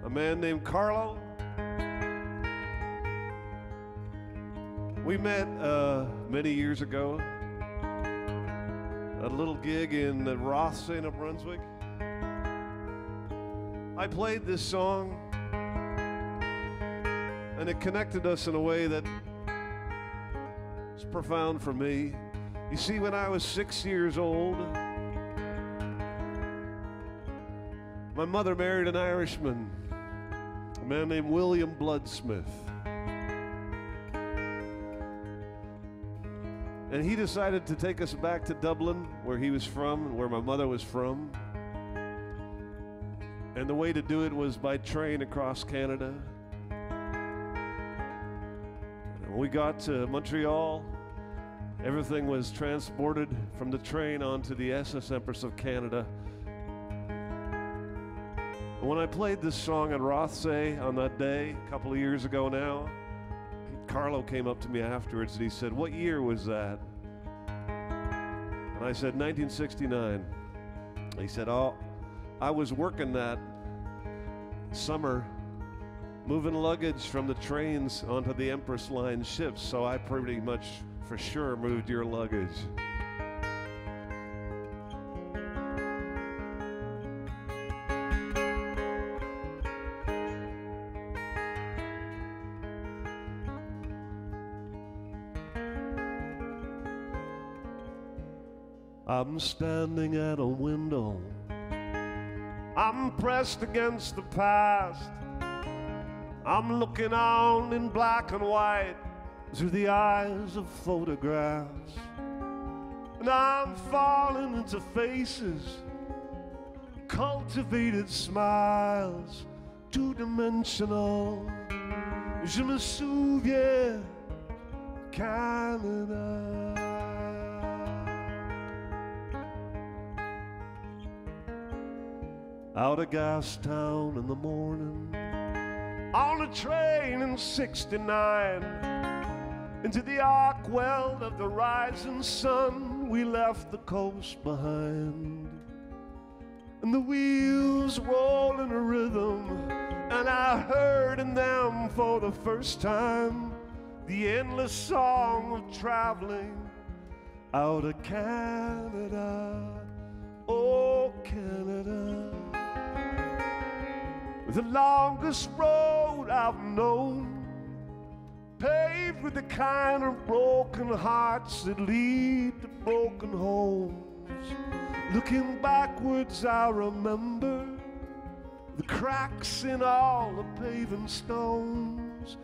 a man named Carlo. We met many years ago at a little gig in Rothsay, New Brunswick. I played this song, and it connected us in a way that is profound for me. You see, when I was 6 years old, my mother married an Irishman, a man named William Bloodsmith. And he decided to take us back to Dublin, where he was from and where my mother was from. And the way to do it was by train across Canada. And when we got to Montreal, everything was transported from the train onto the SS Empress of Canada. And when I played this song at Rothsay on that day, a couple of years ago now, Carlo came up to me afterwards and he said, "What year was that?" And I said, 1969. And he said, "Oh, I was working that summer moving luggage from the trains onto the Empress Line ships, so I pretty much for sure moved your luggage." I'm standing at a window, I'm pressed against the past, I'm looking on in black and white through the eyes of photographs, and I'm falling into faces, cultivated smiles, two-dimensional. Je me souviens, Canada. Out of Gastown in the morning, on a train in 69, into the arc weld of the rising sun, we left the coast behind. And the wheels roll in a rhythm, and I heard in them for the first time the endless song of traveling out of Canada. Oh, Canada. The longest road I've known, paved with the kind of broken hearts that lead to broken homes. Looking backwards, I remember the cracks in all the paving stones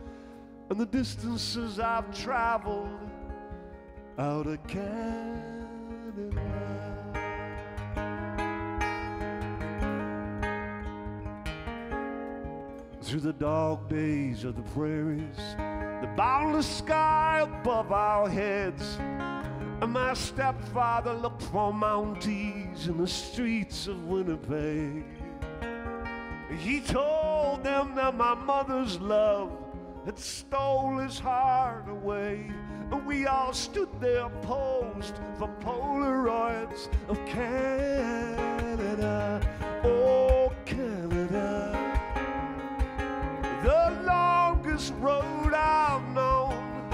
and the distances I've traveled out of Canada. Through the dog days of the prairies, the boundless sky above our heads, and my stepfather looked for Mounties in the streets of Winnipeg. He told them that my mother's love had stole his heart away, and we all stood there posed for Polaroids of Canada. Oh, Canada. The longest road I've known,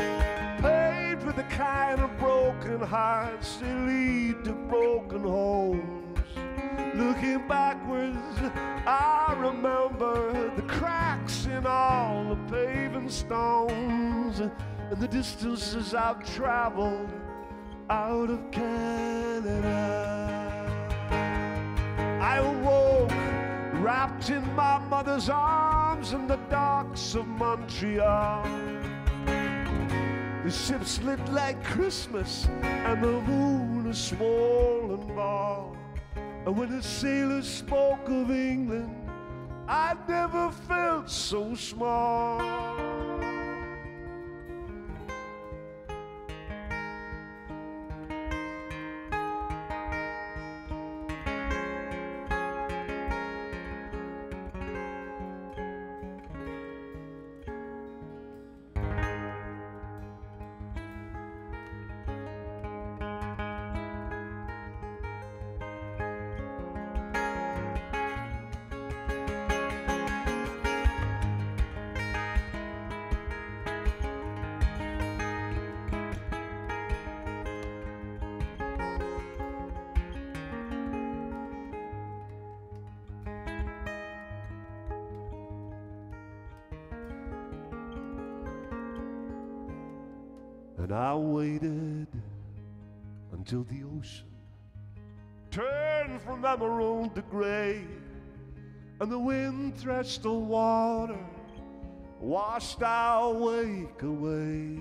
paved with the kind of broken hearts that lead to broken homes. Looking backwards, I remember the cracks in all the paving stones and the distances I've traveled out of Canada. I awoke wrapped in my mother's arms in the docks of Montreal. The ships lit like Christmas and the moon a swollen ball. And when the sailors spoke of England, I never felt so small. And I waited until the ocean turned from emerald to gray, and the wind threshed the water, washed our wake away.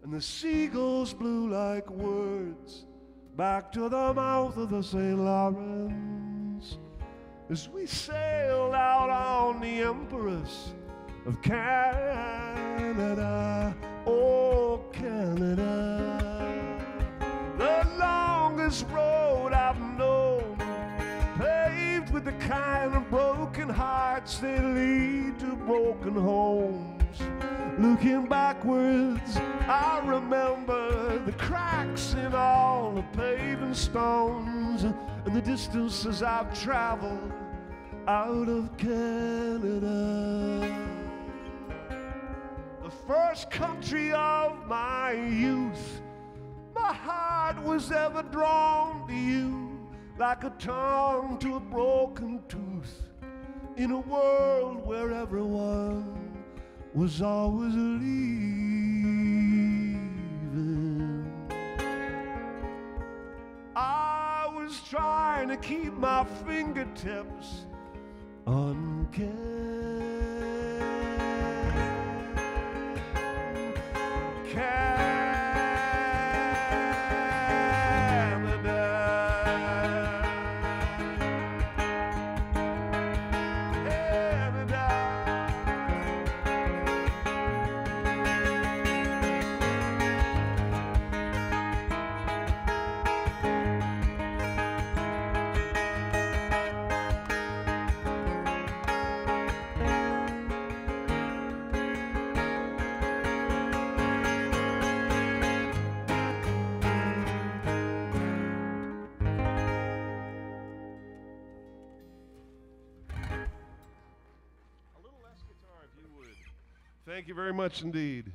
And the seagulls blew like words back to the mouth of the St. Lawrence as we sailed out on the Empress of Canada. Oh, Canada, the longest road I've known, paved with the kind of broken hearts that lead to broken homes. Looking backwards, I remember the cracks in all the paving stones and the distances I've traveled out of Canada. The first country of my youth, my heart was ever drawn to you, like a tongue to a broken tooth, in a world where everyone was always leaving. I was trying to keep my fingertips on Thank you very much indeed.